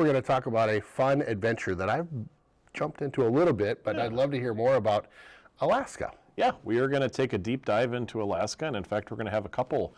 we're going to talk about a fun adventure that I've jumped into a little bit, but I'd love to hear more about Alaska. Yeah, we are going to take a deep dive into Alaska, and in fact, we're going to have a couple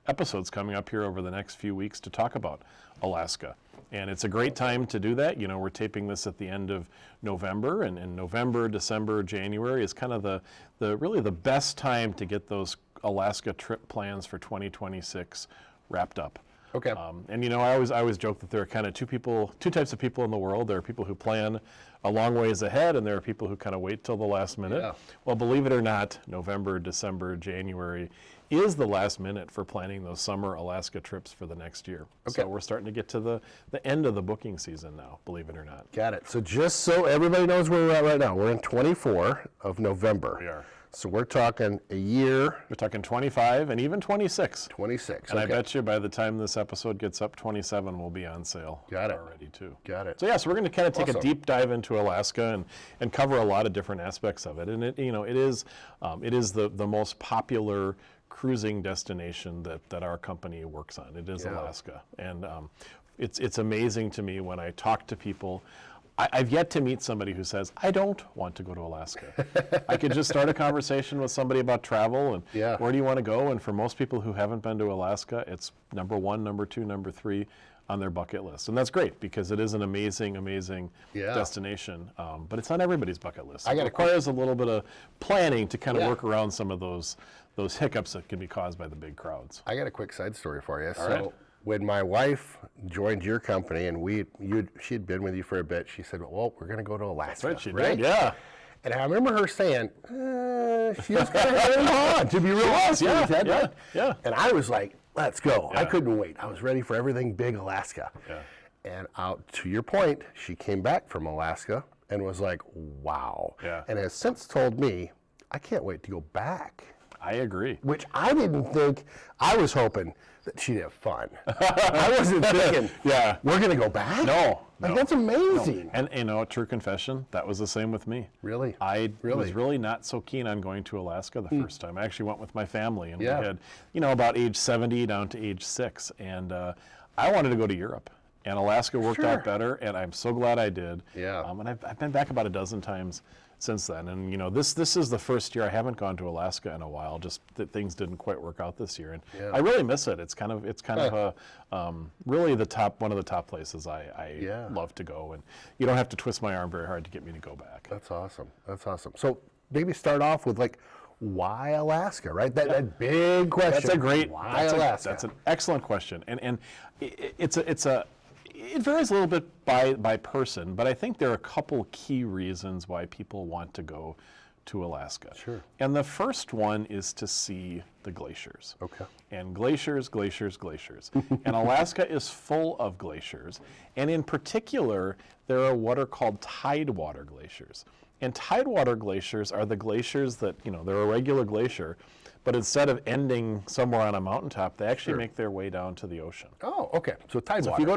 episodes coming up here over the next few weeks to talk about Alaska. And it's a great time to do that. You know, we're taping this at the end of November, and in November, December, January is kind of the really the best time to get those Alaska trip plans for 2026 wrapped up. Okay. And you know, I always joke that there are kind of two types of people in the world. There are people who plan a long ways ahead, and there are people who kind of wait till the last minute. Yeah. Well, believe it or not, November, December, January is the last minute for planning those summer Alaska trips for the next year. Okay. So we're starting to get to the end of the booking season now, believe it or not. Got it. So just so everybody knows where we're at right now, we're in 24 of November. We are. So we're talking a year. We're talking 25 and even 26. 26. And okay. I bet you by the time this episode gets up, 27 will be on sale. Got it. Already too. Got it. So yeah, so we're going to kind of take Awesome. a deep dive into Alaska and cover a lot of different aspects of it. And it is the most popular cruising destination that our company works on. It is Alaska, and it's amazing to me when I talk to people. I've yet to meet somebody who says, I don't want to go to Alaska. I could just start a conversation with somebody about travel and where do you want to go? And for most people who haven't been to Alaska, it's number 1, number 2, number 3 on their bucket list. And that's great because it is an amazing, amazing destination. But it's on everybody's bucket list. It requires a little bit of planning to kind of work around some of those hiccups that can be caused by the big crowds. I got a quick side story for you. All right. When my wife joined your company and she'd been with you for a bit, she said, well, we're going to go to Alaska. That's right, she did, yeah. And I remember her saying, she was kind of hanging on, to be real honest with you, yeah. And I was like, let's go. Yeah. I couldn't wait. I was ready for everything big Alaska. Yeah. And to your point, she came back from Alaska and was like, wow. Yeah. And has since told me, I can't wait to go back. I agree. Which I didn't think. I was hoping that she'd have fun. I wasn't thinking, we're going to go back? No. That's amazing. No. And you know, true confession, that was the same with me. Really? I was really not so keen on going to Alaska the first time. I actually went with my family, and we had, about age 70 down to age 6. And I wanted to go to Europe. And Alaska worked out better, and I'm so glad I did. Yeah. And I've been back about a dozen times since then. And you know, this is the first year I haven't gone to Alaska in a while. Just that things didn't quite work out this year, and I really miss it. It's kind of really one of the top places I love to go. And you don't have to twist my arm very hard to get me to go back. That's awesome. That's awesome. So maybe start off with why Alaska, right? That big question. That's an excellent question, and it varies a little bit by person, but I think there are a couple key reasons why people want to go to Alaska. Sure. And the first one is to see the glaciers. Okay. And glaciers. And Alaska is full of glaciers. And in particular, there are what are called tidewater glaciers. And tidewater glaciers are the glaciers that, they're a regular glacier, but instead of ending somewhere on a mountaintop, they actually make their way down to the ocean. Oh, okay. So tidewater. So if you go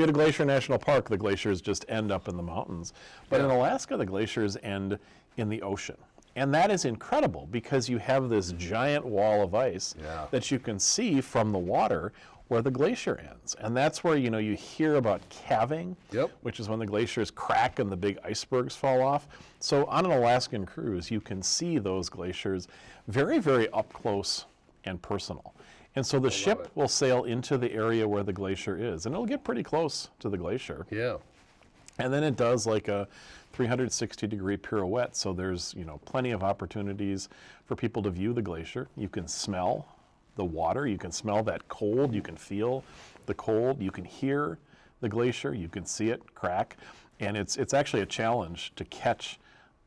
to Glacier National Park, the glaciers just end up in the mountains. But in Alaska, the glaciers end in the ocean. And that is incredible because you have this giant wall of ice that you can see from the water where the glacier ends. And that's where, you hear about calving, which is when the glaciers crack and the big icebergs fall off. So on an Alaskan cruise, you can see those glaciers very, very up close and personal. And so the ship will sail into the area where the glacier is, and it'll get pretty close to the glacier. Yeah. And then it does like a 360-degree pirouette, so there's, plenty of opportunities for people to view the glacier. You can smell the water, you can smell that cold, you can feel the cold, you can hear the glacier, you can see it crack, and it's actually a challenge to catch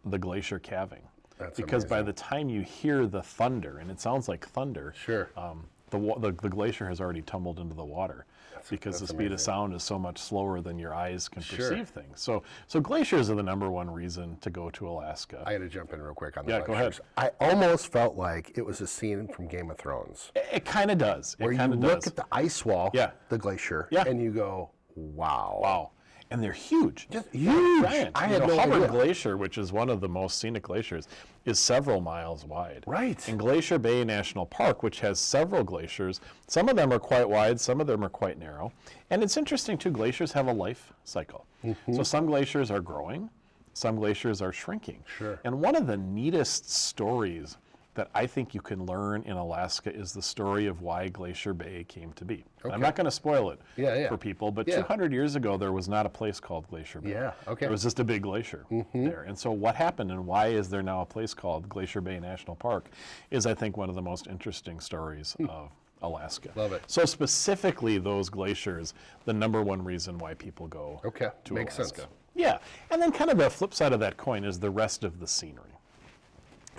the glacier calving. That's because amazing. by the time you hear the thunder, and it sounds like thunder, the glacier has already tumbled into the water. Because the speed of sound is so much slower than your eyes can perceive things. So glaciers are the number one reason to go to Alaska. I got to jump in real quick on the glaciers. Go ahead. I almost felt like it was a scene from Game of Thrones. It kind of does. Where you look at the ice wall, the glacier, and you go, wow. Wow. And they're huge. Just huge. Giant. I had no Hubbard idea. Glacier, which is one of the most scenic glaciers, is several miles wide. Right. And Glacier Bay National Park, which has several glaciers, some of them are quite wide, some of them are quite narrow. And it's interesting too, glaciers have a life cycle. So some glaciers are growing, some glaciers are shrinking. Sure. And one of the neatest stories that I think you can learn in Alaska is the story of why Glacier Bay came to be. Okay. I'm not going to spoil it for people, but 200 years ago there was not a place called Glacier Bay. Yeah, okay. There was just a big glacier there. And so what happened and why is there now a place called Glacier Bay National Park is, I think, one of the most interesting stories of Alaska. Love it. So specifically those glaciers, the number one reason why people go to Makes Alaska. sense. Yeah, and then kind of the flip side of that coin is the rest of the scenery.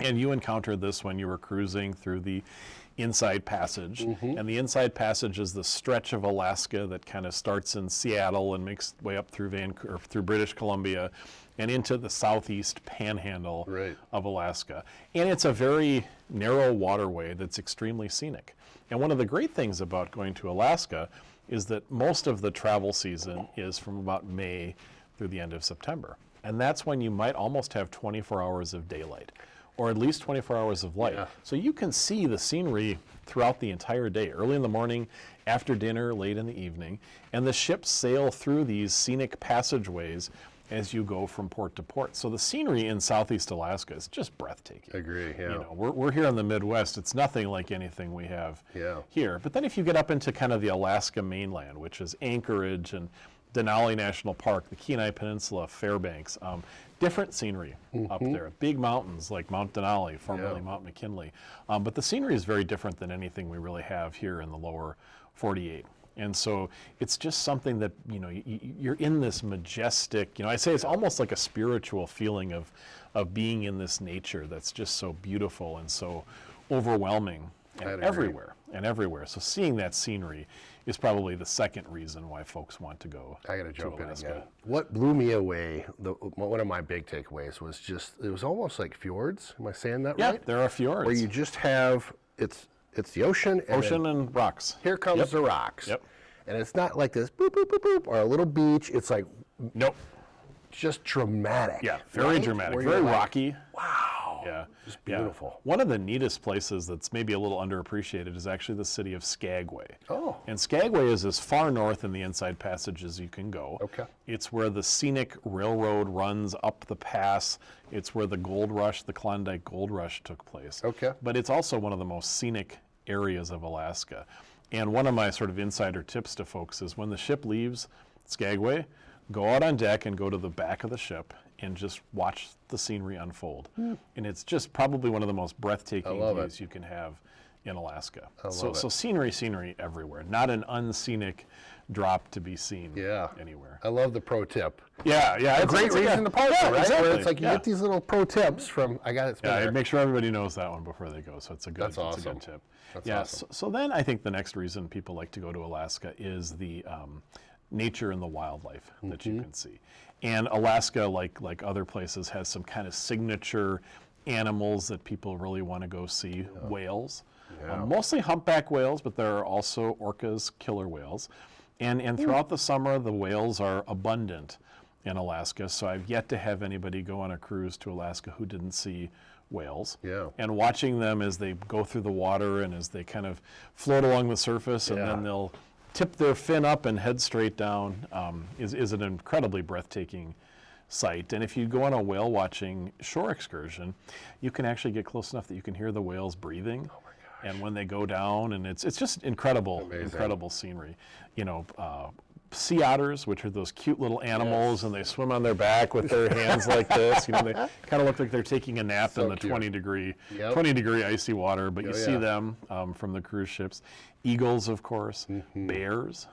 And you encountered this when you were cruising through the Inside Passage. And the Inside Passage is the stretch of Alaska that kind of starts in Seattle and makes its way up through Vancouver, through British Columbia, and into the southeast panhandle of Alaska. And it's a very narrow waterway that's extremely scenic. And one of the great things about going to Alaska is that most of the travel season is from about May through the end of September. And that's when you might almost have 24 hours of daylight, or at least 24 hours of light. So you can see the scenery throughout the entire day, early in the morning, after dinner, late in the evening. And the ships sail through these scenic passageways as you go from port to port. So the scenery in Southeast Alaska is just breathtaking. Agree, yeah. You know, we're here in the Midwest. It's nothing like anything we have here. But then if you get up into kind of the Alaska mainland, which is Anchorage and Denali National Park, the Kenai Peninsula, Fairbanks, different scenery up there. Big mountains like Mount Denali, formerly Mount McKinley. But the scenery is very different than anything we really have here in the lower 48. And so it's just something that, you know, you're in this majestic, you know, I say it's almost like a spiritual feeling of being in this nature that's just so beautiful and so overwhelming and everywhere. So seeing that scenery is probably the second reason why folks want to go I got to jump in Alaska. again. What blew me away, one of my big takeaways was just, it was almost like fjords. Am I saying that right? Yeah, there are fjords. Where you just have, it's the ocean. And rocks. Here comes the rocks. Yep. And it's not like this boop, boop, boop, boop, or a little beach. It's like, nope. Just dramatic. Yeah, very dramatic, very rocky. Wow. Yeah. Just beautiful. One of the neatest places that's maybe a little underappreciated is actually the city of Skagway. Oh. And Skagway is as far north in the Inside Passage as you can go. Okay. It's where the scenic railroad runs up the pass. It's where the gold rush, the Klondike Gold Rush took place. Okay. But it's also one of the most scenic areas of Alaska. And one of my sort of insider tips to folks is when the ship leaves Skagway, go out on deck and go to the back of the ship and just watch the scenery unfold. And it's just probably one of the most breathtaking views you can have in Alaska. So scenery everywhere. Not an unscenic drop to be seen anywhere. I love the pro tip. Yeah. A great reason to post it, right? Exactly. Where it's like you get these little pro tips from, I got it. Yeah, make sure everybody knows that one before they go. So it's a good, That's awesome. It's a good tip. That's awesome. So then I think the next reason people like to go to Alaska is the nature and the wildlife that you can see. And Alaska, like other places, has some kind of signature animals that people really want to go see. Whales, mostly humpback whales, but there are also orcas, killer whales. And throughout the summer, the whales are abundant in Alaska. So I've yet to have anybody go on a cruise to Alaska who didn't see whales. Yeah. And watching them as they go through the water and as they kind of float along the surface and then they'll tip their fin up and head straight down is an incredibly breathtaking sight. And if you go on a whale watching shore excursion, you can actually get close enough that you can hear the whales breathing. Oh my gosh. And when they go down, and it's just incredible, incredible scenery. You know, sea otters, which are those cute little animals, and they swim on their back with their hands like this. You know, they kind of look like they're taking a nap in the 20 degree icy water, but you see them from the cruise ships. Eagles, of course, bears,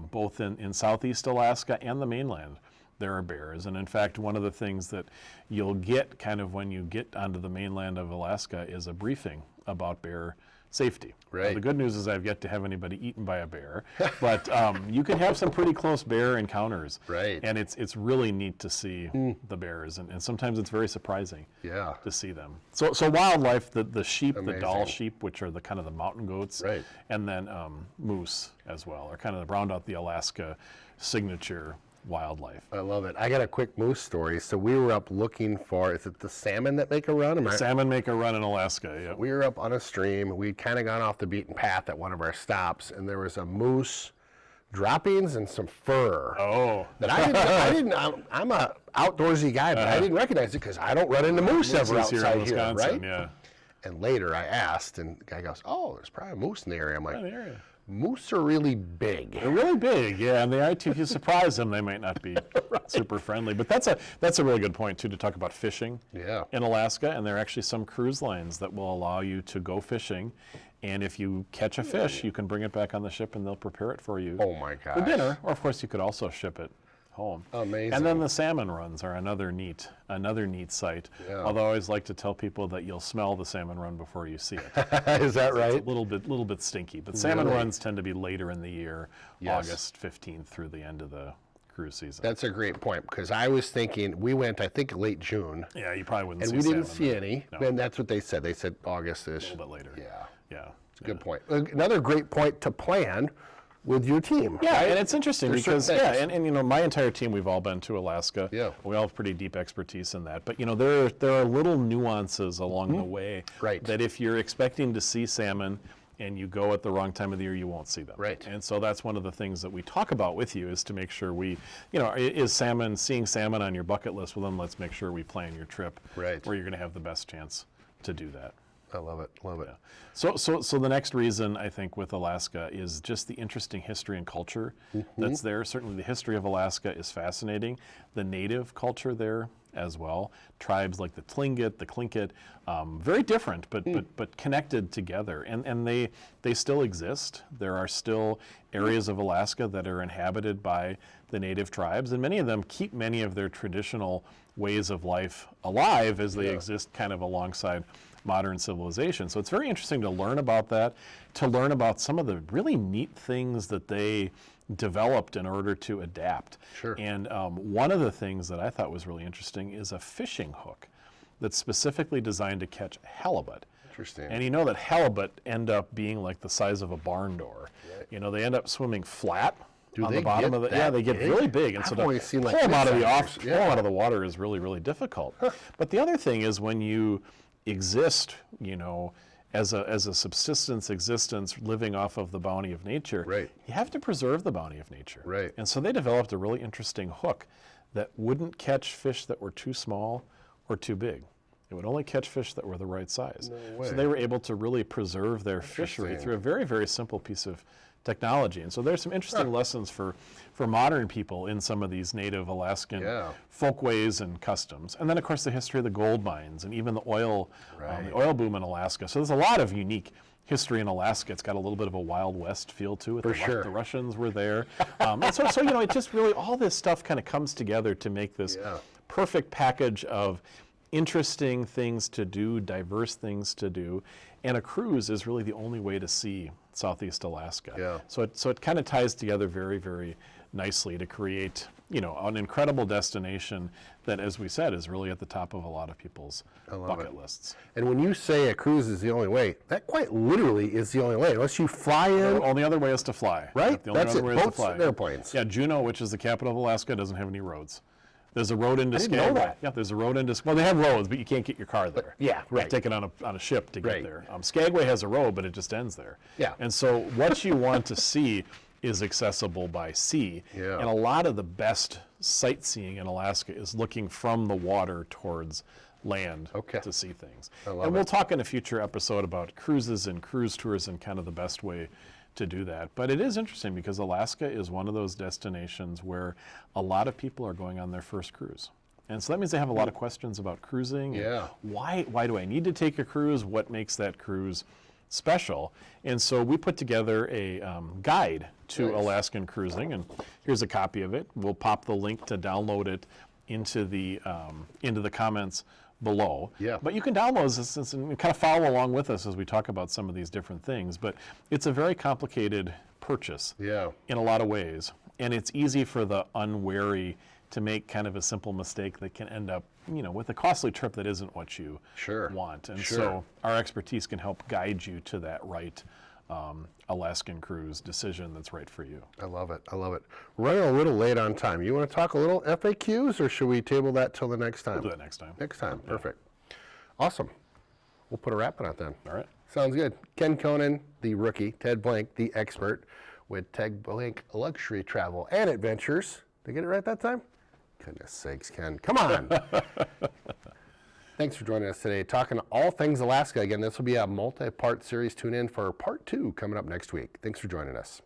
both in Southeast Alaska and the mainland. There are bears, and in fact, one of the things that you'll get kind of when you get onto the mainland of Alaska is a briefing about bear safety. Now, the good news is I've yet to have anybody eaten by a bear, but you can have some pretty close bear encounters. And it's really neat to see the bears, and sometimes it's very surprising to see them. So wildlife, the sheep, the Dall sheep, which are the kind of the mountain goats, and then moose as well, are kind of round out the Alaska signature wildlife. I love it. I got a quick moose story. So we were up looking for, is it the salmon that make a run? Salmon make a run in Alaska, yeah. We were up on a stream. We'd kind of gone off the beaten path at one of our stops, and there was a moose droppings and some fur. Oh. That I'm a outdoorsy guy, but I didn't recognize it because I don't run into moose ever outside here, right? Yeah. And later I asked, and the guy goes, oh, there's probably a moose in the area. I'm like, in the area. Moose are really big. They're really big, yeah, and they are too. If you surprise them, they might not be super friendly. But that's a really good point too, to talk about fishing in Alaska. And there are actually some cruise lines that will allow you to go fishing, and if you catch a fish, you can bring it back on the ship, and they'll prepare it for you. Oh my gosh. For dinner, or of course you could also ship it home. Amazing. And then the salmon runs are another neat site. Yeah. Although I always like to tell people that you'll smell the salmon run before you see it. Is that right? It's a little bit stinky, but salmon runs tend to be later in the year, August 15th through the end of the cruise season. That's a great point, because I was thinking, we went, I think, late June. Yeah, you probably wouldn't and see we salmon. didn't see any, No. and that's what they said. They said August-ish. A little bit later. Yeah. It's a good point. Another great point to plan with your team. Yeah, right? and it's interesting There's because, certain things. and you know, my entire team, we've all been to Alaska. Yeah. We all have pretty deep expertise in that. But, you know, there are little nuances along the way Right. that if you're expecting to see salmon and you go at the wrong time of the year, you won't see them. Right. And so that's one of the things that we talk about with you, is to make sure seeing salmon on your bucket list? Well, then let's make sure we plan your trip Right. where you're going to have the best chance to do that. I love it. Love it. So the next reason, I think, with Alaska is just the interesting history and culture that's there. Certainly the history of Alaska is fascinating. The native culture there as well. Tribes like the Tlingit, the Tlingit, very different, but connected together. And they still exist. There are still areas of Alaska that are inhabited by the native tribes, and many of them keep many of their traditional ways of life alive as they exist kind of alongside modern civilization. So it's very interesting to learn about that, to learn about some of the really neat things that they developed in order to adapt. Sure. And one of the things that I thought was really interesting is a fishing hook that's specifically designed to catch halibut. Interesting. And you know that halibut end up being like the size of a barn door. Right. You know, they end up swimming flat on the bottom of the, they get really big, and so to pull them out of the water is really, really difficult. But the other thing is, when you exist, you know, as a subsistence existence living off of the bounty of nature, you have to preserve the bounty of nature. Right. And so they developed a really interesting hook that wouldn't catch fish that were too small or too big. It would only catch fish that were the right size. No way. So they were able to really preserve their fishery through a very, very simple piece of technology. And so there's some interesting lessons for modern people in some of these native Alaskan folkways and customs. And then, of course, the history of the gold mines and even the oil boom in Alaska. So there's a lot of unique history in Alaska. It's got a little bit of a Wild West feel to it. The Russians were there. And so, you know, it just really, all this stuff kind of comes together to make this perfect package of interesting things to do, diverse things to do. And a cruise is really the only way to see Southeast Alaska. Yeah. So it kind of ties together very, very nicely to create, you know, an incredible destination that, as we said, is really at the top of a lot of people's bucket lists. And when you say a cruise is the only way, that quite literally is the only way, unless you fly in. The only other way is to fly. Right? The only That's other it. way is to Boats fly. and airplanes. Yeah, Juneau, which is the capital of Alaska, doesn't have any roads. There's a road into Skagway. I didn't know that. Yeah, there's a road into, well, they have roads, but you can't get your car there. Yeah, You right. have to take it on a ship to get there. Skagway has a road, but it just ends there. Yeah. And so what you want to see is accessible by sea. Yeah. And a lot of the best sightseeing in Alaska is looking from the water towards land to see things. And we'll talk in a future episode about cruises and cruise tours and kind of the best way to do that. But it is interesting because Alaska is one of those destinations where a lot of people are going on their first cruise. And so that means they have a lot of questions about cruising. Yeah. Why do I need to take a cruise? What makes that cruise special? And so we put together a guide to Alaskan cruising, and here's a copy of it. We'll pop the link to download it into the comments below. Yeah. But you can download this and kind of follow along with us as we talk about some of these different things. But it's a very complicated purchase in a lot of ways. And it's easy for the unwary to make kind of a simple mistake that can end up, you know, with a costly trip that isn't what you want. And so our expertise can help guide you to that right Alaskan cruise decision that's right for you. I love it. I love it. We're running a little late on time. You want to talk a little FAQs, or should we table that till the next time? We'll do that next time. Next time. Perfect. Awesome. We'll put a wrap on it then. All right. Sounds good. Ken Conan, the rookie, Ted Blank, the expert, with Ted Blank Luxury Travel and Adventures. Did I get it right that time? Goodness sakes, Ken. Come on. Thanks for joining us today, talking all things Alaska. Again, this will be a multi-part series. Tune in for part 2 coming up next week. Thanks for joining us.